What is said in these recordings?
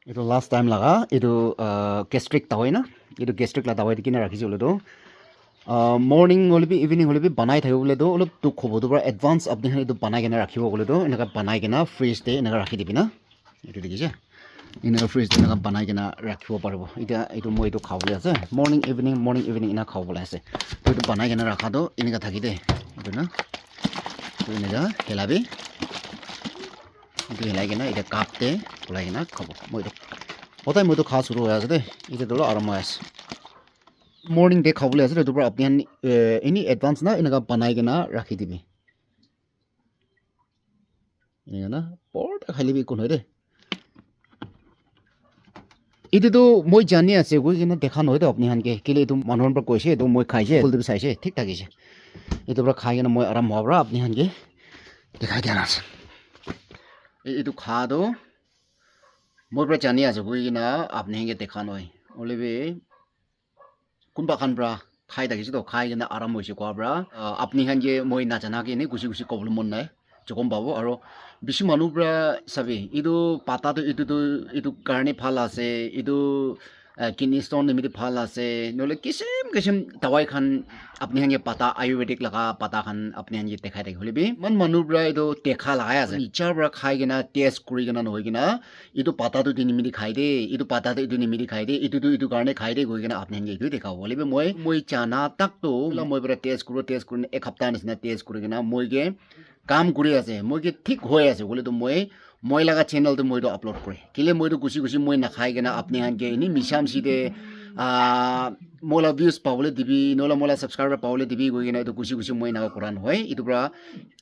Itu last time laga itu gastric tawai na itu gastric la tawai dikina rakhi jole do morning holibi evening holibi banai thayo bole do olop tu khobo do advance apni han itu banai kena rakhibo bole do enaka banai kena freeze te enaka rakhi dibi na itu dikise enaka freeze te enaka banai kena rakhibo paribo ita itu moi itu khawole ase morning evening ina khawole ase to itu banai kena rakha do enaka thaki de itu na to enaka helabi itu helai kena ita kapte ulai kena khabo moi itu otai moi itu kha suru hoya ase de ite dolo aram hoya ase morning day khawole ase to apni han any advance na enaka banai kena rakhi dibi enaka na porta khalibi kon hoy de itu to moi jani ase goi kena dekha noy de apni han ke kile itu manhon par koise to moi khaise kulde saise thik thakise itu pra khai kena moi aram hobra apni han ke dekhai dia ase itu kha do moi pra jani ase goi kena apni han ke dekha noy olebe kunba khan bra khai dakise to khai kena aram hoise kwa bra apni han ke moi na jana ke ne gusi gusi kobul mon nai jokom babo aro bishi manu bra sabi itu pata to itu karne phala ase itu kidney stone nimiti phala ase nole kisim dawai khan apni hange pata ayurvedic laga pata khan apni hange dekhai thak holebi man manu bra itu dekha lagai ase ichar bra khai gena test kuri gena noi gena itu pata to nimiti khai de itu pata to nimiti khai de itu karne khai de goi gena apni hange itu dekha holebi moi chana tak to moi bra test kuro ek hafta nisna test kuri gena moi ge কাম কৰি আছে মই কি ঠিক হৈ আছে বলে তো মই লাগা চ্যানেল তো মই তো আপলোড কৰে কিলে মই তো গুছি গুছি মই না খাই গনা আপনি হান কে নি মিছাম সিদে মোলা ভিউজ পাবলে দিবি নলা মোলা সাবস্ক্রাইবার পাবলে দিবি গই গনা তো গুছি গুছি মই না কৰান হয় ইটো পৰা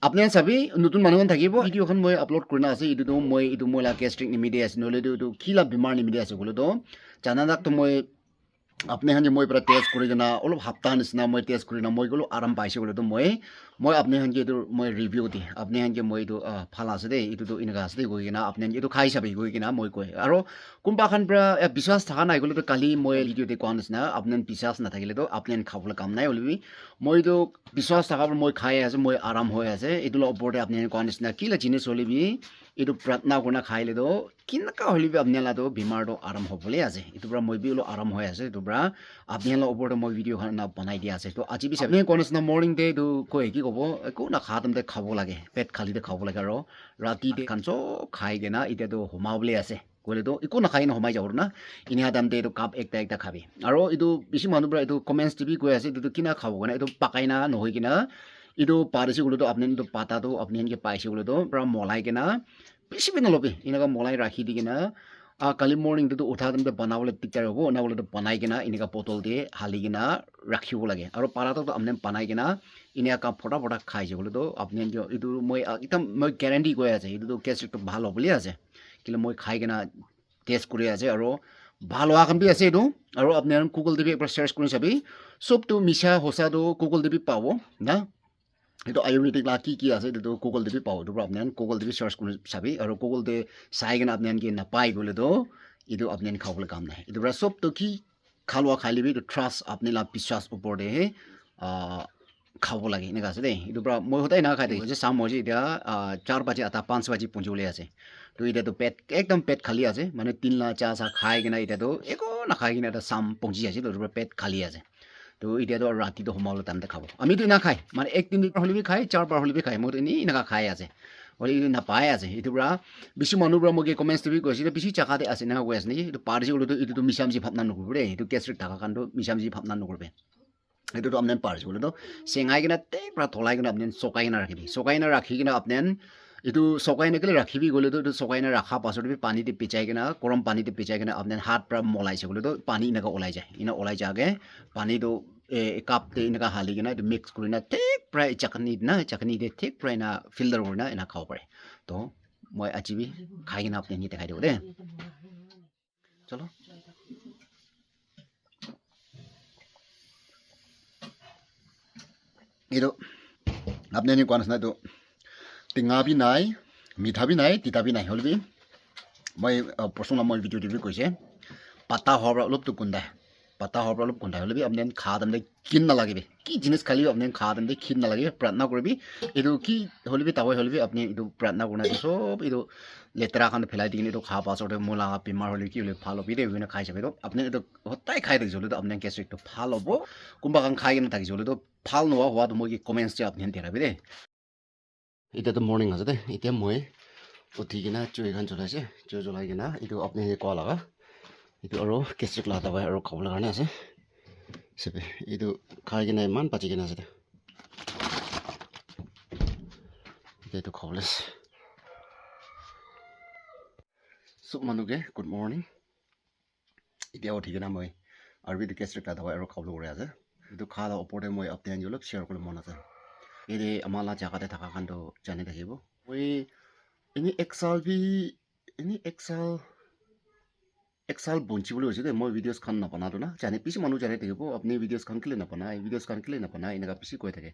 আপনি চাবি নতুন মানুহ থাকিব ভিডিওখন মই আপলোড কৰিনা আছে ইটো তো মই ইটো মোলা গ্যাস্ট্ৰিক নিমিডি আছে নলে তো কিলা বিমাৰ নিমিডি আছে বলে তো জানাদাক তো মই আপনি হান যে মই পৰা টেস্ট কৰি গনা অলপ হাপ্তা নিচিনা মই টেস্ট কৰি না মই গলো আৰাম পাইছে বলে তো মই আপনি হান যে এটো মই রিভিউ দি আপনি হান যে মই এটো ফালা আছে দে এটো তো ইনকা আছে দে গই কিনা আপনি এটো খাই চাবি গই কিনা মই কই আৰু কোনবা খান পৰা বিশ্বাস থাকা নাই গলে তো কালি মই ভিডিও তে কোৱা নিচিনা আপনি বিশ্বাস না থাকিলে তো আপনি খাবলৈ কাম নাই হলিবি মই তো বিশ্বাস থাকা মই খাই আছে মই আৰাম হৈ আছে এটো ওপৰতে আপনি কোৱা নিচিনা কিলা জিনিস হলিবি এটো প্ৰাৰ্থনা কৰনা খাইলে তো কিনকা হলিবি আপনি লা তো বিমাৰ তো আৰাম হ'বলে আছে এটো পৰা মই বিলো আৰাম হৈ আছে এটো পৰা আপনি লা ওপৰতে মই ভিডিও খন বনাই দিয়া আছে তো আজি বি আপনি কোৱা নিচিনা মৰ্নিং ডে তো কই কি কব একো না খাতমতে খাব লাগে পেট খালিতে খাব লাগে আৰু ৰাতিতে খানছো খাই গেনা ইতে তো হোমাবলে আছে কলে তো একো না খাই না হোমাই যাব না ইনি হাদামতে তো কাপ একটা খাবি আৰু ইটো বেছি মানুহ পৰা ইটো কমেন্টস টিভি কৈ আছে ইটো কিনা খাব গনা ইটো পাকাই না নহই কিনা ইটো পাৰিছে গুলো তো আপনি তো পাতা তো আপনি এনকে পাইছে গুলো তো পৰা মলাই কিনা বেছি বিন লবি ইনকা মলাই ৰাখি দি কিনা কালি মৰ্নিং তো উঠা দমতে বনাবলে দিগদাৰ হ'ব না বলে তো বনাই কিনা ইনকা বটল দিয়ে হালি কিনা ৰাখিব লাগে আৰু পাৰাটো তো আপনি বনাই কিনা ইনিয়া কাপ ফটা ফটা খাই যাব বলে তো আপনি ইটো মই একদম মই গ্যারান্টি কৈ আছে ইটো তো গ্যাস্ট্রিক তো ভাল হ'বলে আছে কিলে মই খাই কিনা টেস্ট কৰি আছে আৰু ভাল হোৱা কাম বি আছে ইটো আৰু আপনি গুগল টিভি একবাৰ সাৰ্চ কৰি চাবি সব তো মিছা হোসা তো গুগল টিভি পাব না itu ayurvedic la ki ase itu google de paw do apnan google de search kun sabi aro google de sai gan apnan ki na pai bole do itu apnan khawle kam nai itu sob to ki khalwa khalibi to trust apni la বিশ্বাস upor de খাব লাগে এনেকা আছে দেই itu pra moi hotai na khai de je sam moji dia 4 baje ata 5 baje punjule আছে তো এটা তো পেট একদম পেট খালি আছে মানে 3 লা চা চা খাই কিনা এটা তো একো না খাই কিনা এটা সাম পঞ্জি আছে তো পেট খালি আছে তো এটা তো রাতি তো হোমালো টাইমতে খাব আমি তো না খাই মানে এক দিন হলি বি খাই 4 বার হলি বি খাই মই তো ইনকা খাই আছে হলি না পাই আছে itu pra বেছি মানুহ পৰা মই কমেন্টস টিভি কৈছিল বেছি চাকাতে আছে না কৈ আছে নি তো পাৰজি হলো তো itu মিছামজি ভাবনা নকৰবে itu গ্যাস্ট্ৰিক থাকা কাণ্ড মিছামজি ভাবনা নকৰবে itu তো আপনি পাৰছি বলে তো সেঙাই কিনা টেক পৰা থলাই কিনা আপনি চকাই না ৰাখিবি চকাই না ৰাখি কিনা আপনি itu চকাই না কেলে ৰাখিবি গলে তো চকাই না ৰাখা পাছত পানীতে পিচাই কিনা গৰম পানীতে পিচাই কিনা আপনি হাত পৰা মলাইছে বলে তো পানী ইনকা ওলাই যায় ইনা ওলাই যাগে পানী তো কাপ তে ইনকা হালি কিনা itu মিক্স কৰি না টেক প্ৰায় চাকনি দে টেক প্ৰায় না ফিল্টাৰ কৰি না এনা খাব পাৰে তো মই আজিবি খাই কিনা আপনি নি দেখাই দিব দে চলো itu আপনি নি কোৱা না তো টিঙা বি নাই মিঠা বি নাই তিতা বি নাই হলবি মই প্ৰশ্ন মই ভিডিও টিভি কৈছে পাতা হওয়ার অলপ তো গুন্দায় পাতা হওয়ার পর কোনটা হলে আপনি খা দাম কিন না লাগবে কি জিনিস খালি আপনি খা দাম খিন না লাগবে প্রার্থনা করবি এটু কি হলে তাওয়াই হলে আপনি এটু প্রার্থনা করনা সব এটু লেতেরা খান ফেলাই দিন এটু খা পাছতে মোলা বেমার হলে কি হলে ভাল হবে এগুলো খাই যাবে তো আপনি এটু হতাই খাই থাকি হলে আপনি গ্যাস্ট্রিকটো ভাল হব কোনবা কান খাই না থাকি হলে তো ভাল নোয়া হওয়া মই কমেন্টস আপনি দেখাবি দে এটা তো মর্নিং আছে দে এটা মই উঠি কিনা চুই খান জ্বলাইছে চুই জ্বলাই কিনা এইটো আপুনি কোৱা লগা এইটো আৰু কেঁচুক লাটা পাই আৰু খাবলৈ কাৰণে আছে চেপে এইটো খাই কিনে ইমান পাচি কিনে আছে এইটো খাবলৈ চব মানুহকে গুড মৰ্ণিং এতিয়া উঠি কিনা মই আৰু এইটো কেঁচুক লাটা পাই আৰু খাবলৈ কৰি আছে এইটো খোৱাৰ ওপৰতে মই আপুনি অলপ শ্বেয়াৰ কৰিবলৈ মন আছে এই আমাৰ জেগাতে থকা কাৰণটো জানি থাকিব মই এনেই এক সাল বঞ্চি বুলি কৈছে দেই মই ভিডিঅ'জ খান নাপানাতো না জানি পিছে মানুহ জানি থাকিব আপুনি ভিডিঅ'জ খান কেলে নাপানাই এনেকুৱা পিছে কৈ থাকে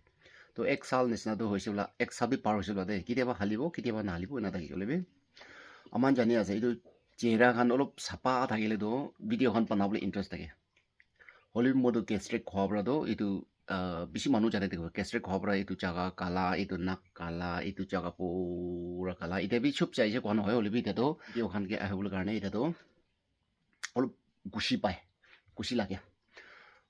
তো এক সাল নিচিনাটো হৈছে বোলা এক চাবি পাৰ হৈছে বোলা দেই কেতিয়াবা হালিব কেতিয়াবা নাহালিব এনে থাকি গ'লে আমাৰ জানি আছে এইটো চেহেৰা খান অলপ চাফা থাকিলেতো ভিডিঅ'খন বনাবলৈ ইণ্টাৰেষ্ট থাকে হ'লে মইতো গেষ্ট্ৰিক খোৱাৰ পৰাতো এইটো বেছি মানুহ জানি থাকিব গেষ্ট্ৰিক খোৱাৰ পৰা এইটো জাগা কালা এইটো নাক কালা এইটো জাগা পুৰা কালা এতিয়া বি চব চাইছে কোৱা নহয় হ'লে এতিয়াতো ভিডিঅ'খনকে আহিবলৈ কাৰণে এতিয়াতো অলপ গুচি লাগে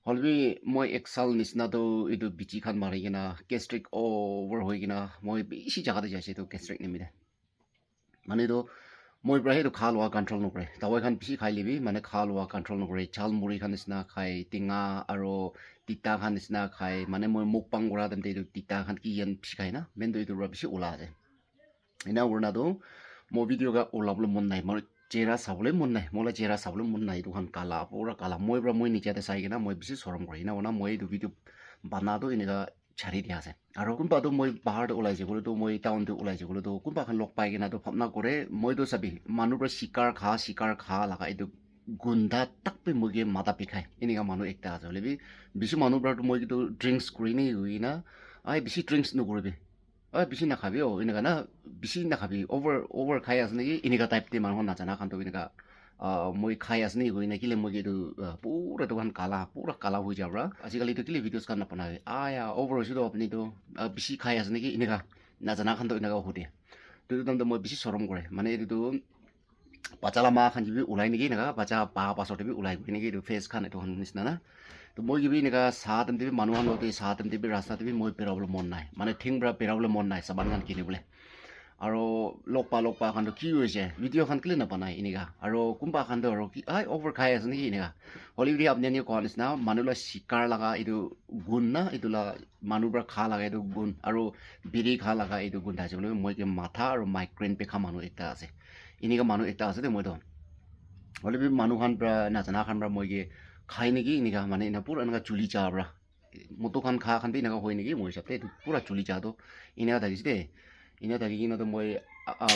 হ'লে মই এক সাল নিচিনাতো এইটো বিচি খান মাৰি কিনা গেষ্ট্ৰিক অভাৰ হৈ কিনা মই বেছি জাগাতে যাইছে এইটো গেষ্ট্ৰিক নিমিলে মানে এইটো মই প্ৰায় এইটো খা লোৱা কণ্ট্ৰল নকৰে তাৱাই খান বেছি খাই লিবি মানে খা লোৱা কণ্ট্ৰল নকৰে চাল মুড়ি খান নিচিনা খাই টেঙা আৰু তিতা খান নিচিনা খাই মানে মই মুখ পাং কৰা তেন্তে এইটো তিতা খান কি বেছি খাই না মেইনটো এইটো বেছি ওলা আছে এনে উৰণাটো মই ভিডিঅ' ওলাবলৈ মন নাই মই চেহেৰা চাবলৈ মন নাই মোলৈ চেহেৰা চাবলৈ মন নাই এইটোখন কালা পুৰা কালা মই নিজাতে চাই কিনা মই বেছি চৰম কৰি না মই এইটো ভিডিঅ' বানাটো এনেকুৱা ছাড়ি দিয়া আছে আৰু কোনোবাটো মই পাহাৰটো ওলাইছে বোলেতো মই টাউনটো ওলাইছে বোলেতো কোনোবা এখন লগ পাই কিনাতো ভাবনা কৰে মইতো চাবি মানুহবোৰে চিকাৰ খা লগা এইটো গোন্ধা তাকপে মই মাথা বিষাই এনেকুৱা মানুহ একটা আছে হ'লে বেছি মানুহবোৰতো মই কিন্তু ড্ৰিংকছ কৰি নি হৈ না বেছি ড্ৰিংকছ নকৰিবি বেছি নাখাবি এনেকুৱা না বেছি নাখাবি অভাৰ খাই আছে নেকি এনেকুৱা টাইপতে মানুহ নাজানা খানটো এনেকুৱা মই খাই আছে নেকি গৈ নাকিলে মই এইটো পুৰা দোকান পুৰা কালা হৈ যাব আজিকালিতো কেলে ভিডিঅ'জ খান নাপানাই অভাৰ হৈছেতো আপুনিতো বেছি খাই আছে নেকি এনেকুৱা নাজানা খানটো এনেকুৱা সুধে সেইটো তাৰমানে মই বেছি চৰম কৰে মানে এইটো বাচ্চা লামা খান যদি ওলাই নেকি এনেকুৱা বাচ্চা পাছতে ওলাই গৈ নেকি এইটো ফেচ খান এইটো নিচিনা না তো মই কিবি এনেকুৱা চাহ তেন্তে মানুহৰ লগতে চাহ তেন্তে ৰাস্তাতে মই পেৰাবলৈ মন নাই মানে ঠিংবোৰ পেৰাবলৈ মন নাই চাবান খান কিনিবলৈ আৰু লগ পা খানটো কি হৈছে ভিডিঅ'খন কেলে নাপানাই এনেকুৱা আৰু কোনোবা খানটো আৰু কি অভাৰ খাই আছে নেকি এনেকুৱা হ'লে আপুনি কোৱা নিচিনা মানুহলৈ চিকাৰ লগা এইটো গুণ না এইটো মানুহবোৰে খা লগা এইটো গুণ আৰু বিৰি খা লগা এইটো গুণ আছে বুলি মই মাথা আৰু মাইগ্ৰেইন পেখা মানুহ এটা আছে এনেকুৱা মানুহ এটা আছে দেই মইতো হ'লে মানুহখন পৰা নাজানা খান পৰা মই খাই নেকি এনেকুৱা মানে এনেকুৱা পুৰা এনেকুৱা চুলি চাহ পৰা মটোখন খা খান এনেকুৱা হয় নেকি মোৰ হিচাপে এইটো পুৰা চুলি চাহটো এনেকুৱা থাকিছে দেই এনেকুৱা থাকি কিনাতো মই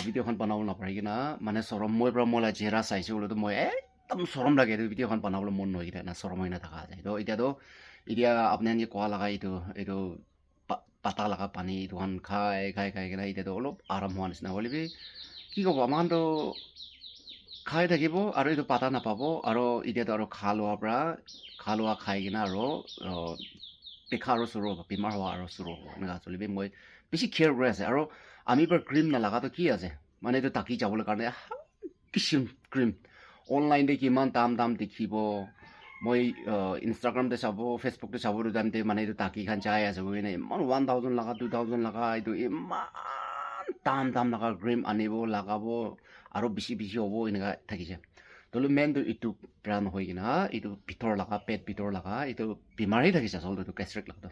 ভিডিঅ'খন বনাব নাপাৰি কিনা মানে চৰম মই পৰা মই চেহেৰা চাইছোঁ বোলেতো মই একদম চৰম লাগে এইটো ভিডিঅ'খন বনাবলৈ মন নহয় কিনা চৰম হৈ নাথাকা যায় তো এতিয়া আপুনি কোৱা লগা এইটো পাতা লগা পানী এইটোখন খাই কিনা এতিয়াতো অলপ আৰাম হোৱা নিচিনা হ'লে কি ক'ব আমাৰতো খাই থাকিব আৰু এইটো পাতা নাপাব আৰু এতিয়াতো আৰু খা লোৱা খাই কিনা আৰু পেখা আৰু চুৰ হ'ব বেমাৰ হোৱা আৰু চুৰ হ'ব এনেকুৱা চলিবি মই বেছি কেয়াৰ কৰি আছে আৰু আমি পৰা ক্ৰীম নালাগাটো কি আছে মানে এইটো টাকি যাবলৈ কাৰণে কিছিম ক্ৰীম অনলাইনতে কিমান দাম দেখিব মই ইনষ্টাগ্ৰামতে চাব ফেচবুকতে চাব জানতে মানে এইটো টাকি খান চাই আছে ইমান 1000 লগা 2000 লগা এইটো ইমান দাম লগা ক্ৰীম আনিব লগাব আৰু বেছি হ'ব এনেকুৱা থাকিছে তলে মেইনটো এইটো প্ৰাণ হৈ কিনা এইটো ভিতৰ লগা পেট ভিতৰ লগা এইটো বেমাৰেই থাকিছে আচলতে এইটো গেষ্ট্ৰিক লগাটো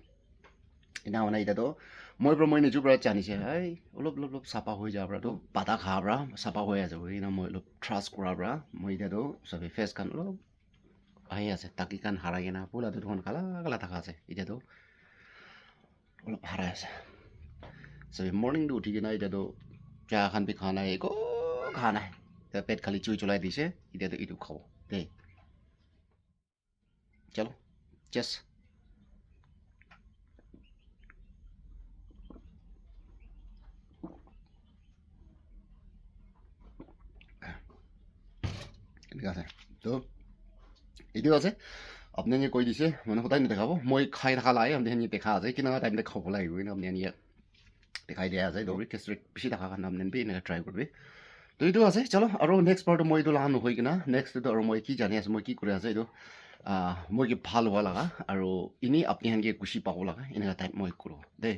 এনে মানে এতিয়াতো মই নিজৰ পৰা জানিছে অলপ চাফা হৈ যাব পৰাতো পাতা খাৰ পৰা চাফা হৈ আছে মই অলপ ট্ৰাষ্ট কৰাৰ পৰা মই এতিয়াতো চবেই ফেচ খান অলপ আহি আছে টাকি খান হাৰাই কিনা পোলাটো দুখন কালা থকা আছে এতিয়াতো অলপ হাৰাই আছে চবেই মৰ্ণিংটো উঠি কিনা এতিয়াতো চাহ খান খোৱা নাই একো খোৱা নাই পেট খালি চুই জ্বলাই দিছে এতিয়াতো এইটো খাব দেই চলো চেছ ঠিক আছে তো এইটো আছে আপনি কৈ দিছে মানে সদায় নেদেখাব মই খাই থকা লাই আপুনি দেখা আছে কিনা টাইমতে খাব লাগিব আপুনি দেখাই দিয়া আছে দৌৰি কেষ্ট্ৰিক বেছি থকা কাৰণে আপুনি এনেকৈ ট্ৰাই কৰিবি তো এইটো আছে চলো আৰু নেক্সট পাৰ্টটো মই এইটো লাহ নহৈ কিনা নেক্সটটো আৰু মই কি জানি আছোঁ মই কি কৰি আছোঁ এইটো মই কি ভাল হোৱা লগা আৰু এনেই আপুনি সেনেকৈ গুচি পাব লগা এনেকুৱা টাইপ মই কৰোঁ দেই